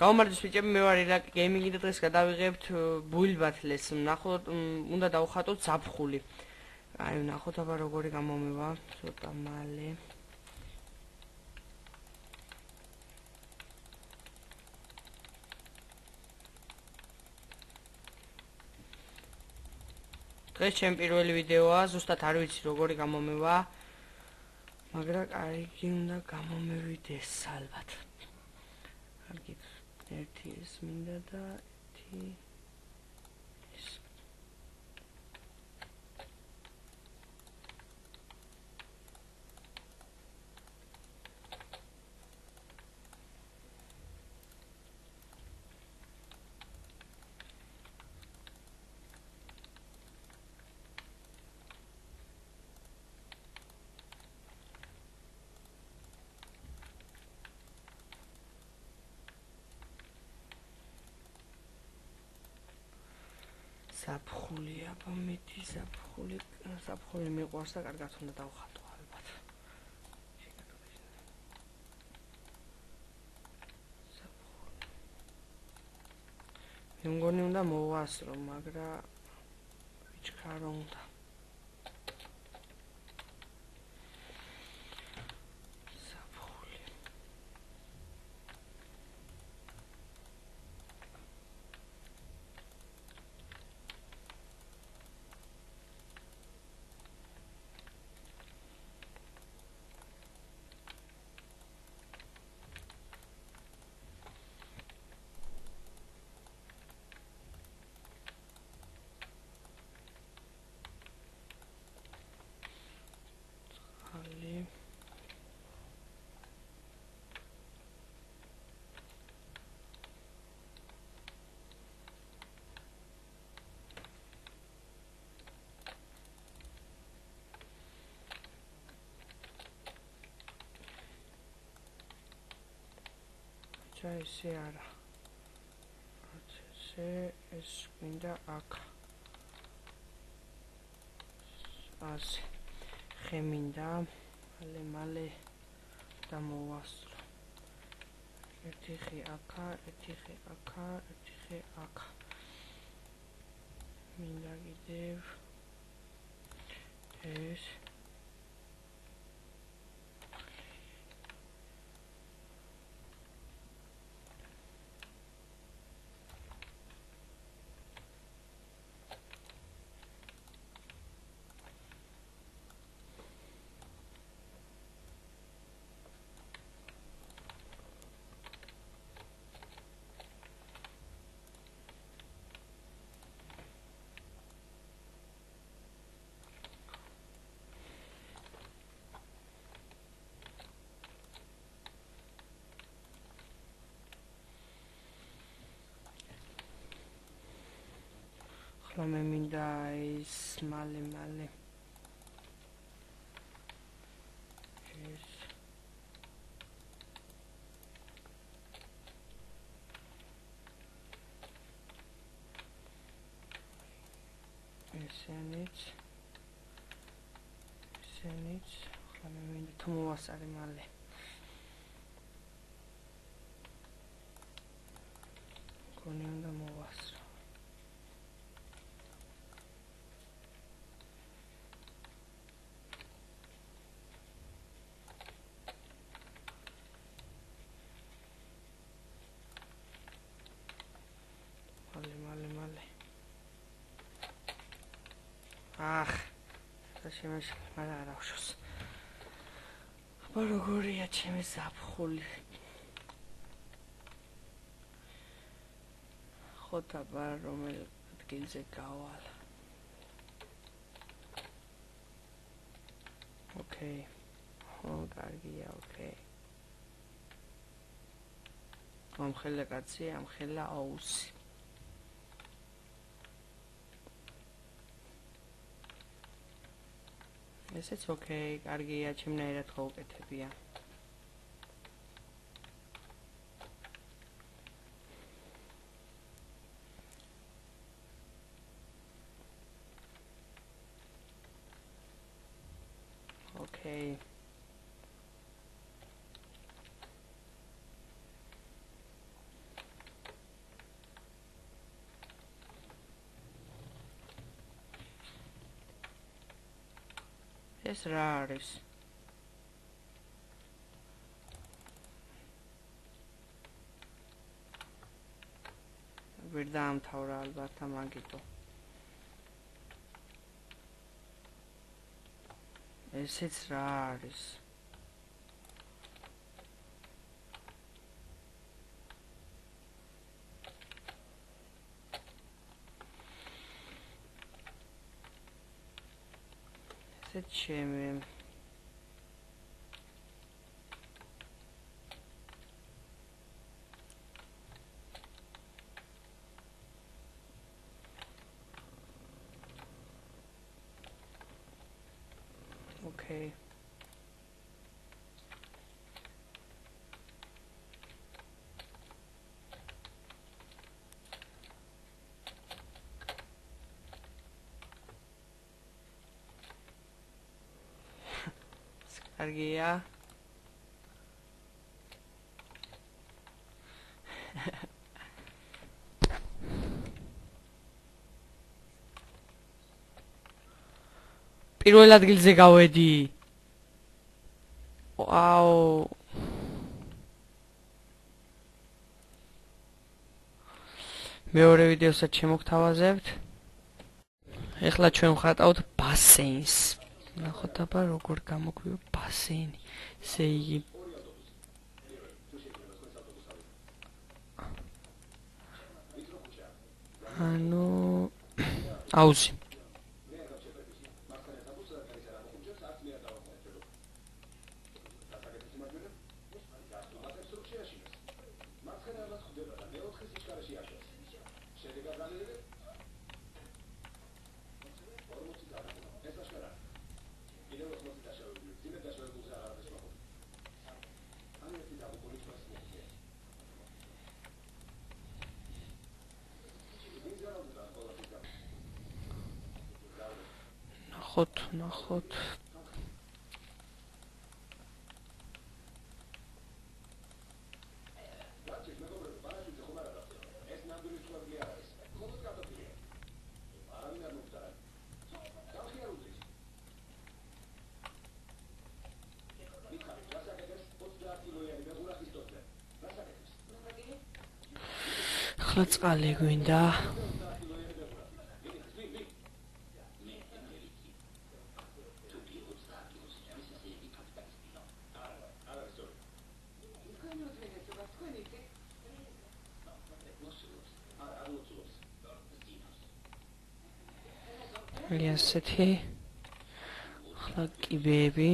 გამომარჯოს ბიჭები, მე ვარ ილაკი გეიმინგი და დღეს გადავიღებთ build battle-ს. ნახოთ, უნდა დავხატოთ ზაფხული. აი, ნახოთ აბა როგორი გამომევა, ცოტა მალე. დღეს ჩემი პირველი ვიდეოა, ზუსტად არ ვიცი როგორი გამომევა, მაგრამ კარგი უნდა გამომევიდეს ალბათ. კარგი, ერთი ეს მინდა და ერთი ეს. ზაფხული, აბა მეტი ზაფხული მიყვარს და კარგად უნდა დავხატო ალბათ. მე მგონი უნდა მოვასრო, მაგრამ ვიჩქარო უნდა. ესე არა. ესე ეს მინდა აქ. ასე. ხე მინდა მალე დამოვასრო. ერთი ხე აქა, ერთი ხე აქა, ერთი ხე აქა. მინდა კიდევ ეს მე მინდა ის მალე ეს ესენიც ხლა მე მინდა თუ მოვასარე მალე გონი უნდა მოვასრო შემეშ მაგრამ არ აღშოს. აბა როგორია ჩემი ზაფხული. ხოთ აბა რომელ ადგილზე გავალ. ოკეი. კარგია, ოკეი. ამხელა კაცი, ამხელა აუსი. ესეც ოკეი, კარგია, ჩემნაირად ხო უკეთებია. ოკეი. ეს რა არის? ვერ დაამთავრა ალბათ ამაგიტო. ესეც რა არის? ესეც ჩემი. Okay. კარგია. პირველ ადგილზე გავედი. ვაუ. მეორე ვიდეოსაც შემოგთავაზებთ. ეხლა ჩვენ ვხატავთ ბასეინს. ნახოთ აბა როგორ გამოგვივა ბასეინი. ესე იგი ანუ აუზი. ნახოთ. ახლა წყალი გვინდა. ასეთი ახლა კიბეები.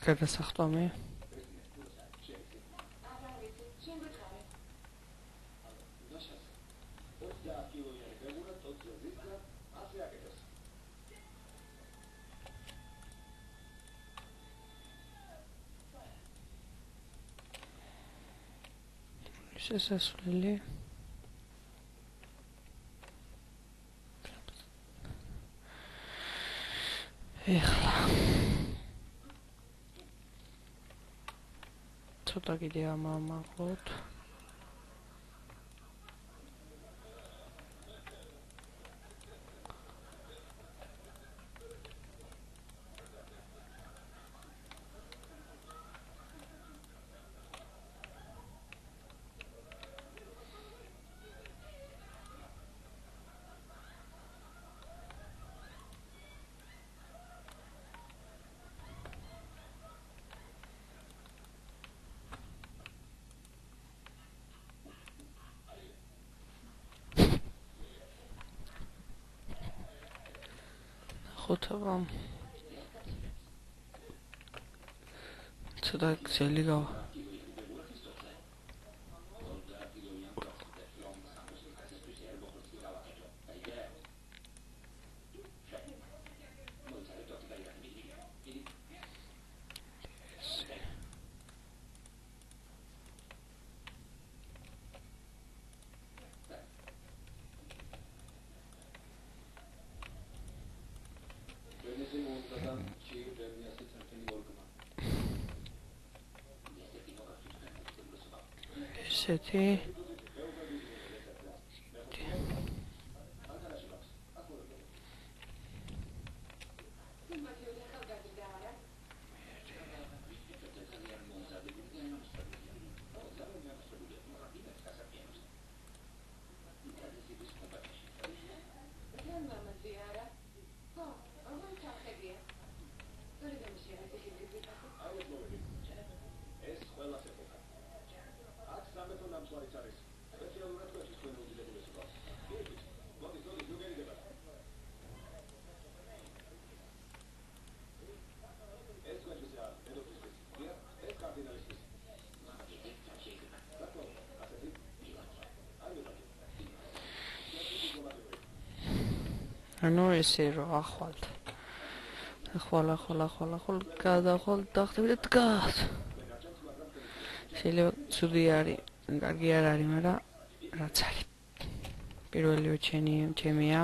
გადასახტომი. შესასვლელი. ეხლა ცოტა კიდე ამაღლოთ. ხოთაბამ ცოტა გზელი გავა. ესეთი ანუ ესე რომ ახვალთ. ახვალ გადახვალ დახტები და დგას. შეიძლება ცუდი არის, კარგი არ არის, მაგრამ რაც არის. პირველივე ჩემია.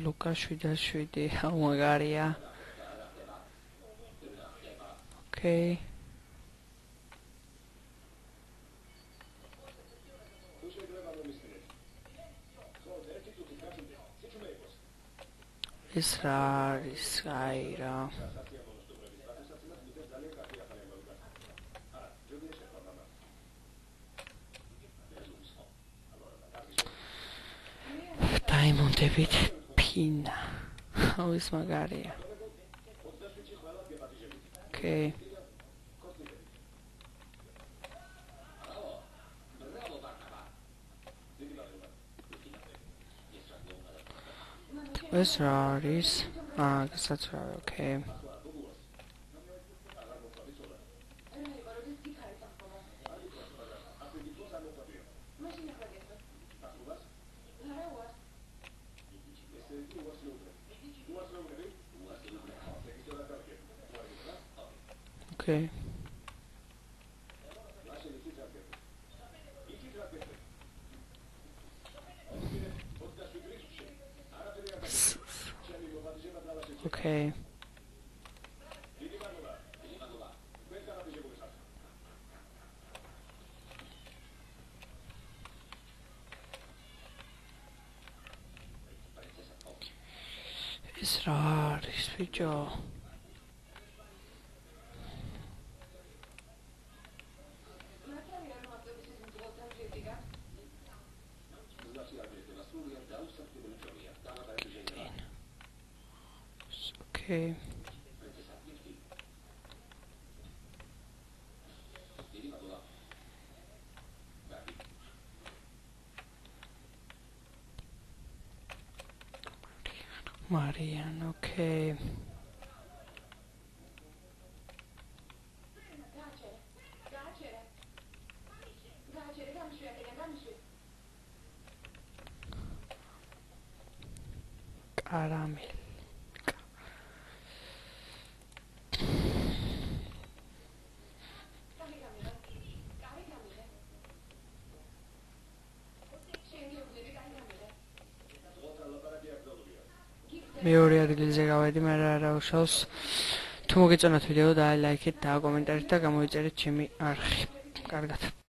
Luka 7-7, მაგარია. Okay. ეს რა არის, აი რა. დაიმონდებით ფინა. ის მაგარია. Okay. ეს რა არის? გასაც რა, okay. Okay. Okay. ეს რა არის, ბიჭო? Okay. Marian, okay. Caramel. მეორე ადგილზე გავედი, მაგრამ არა უშავს. თუ მოგეწონათ ვიდეო, დაალაიქეთ და კომენტარით და გამოიწერეთ ჩემი არხი. კარგად.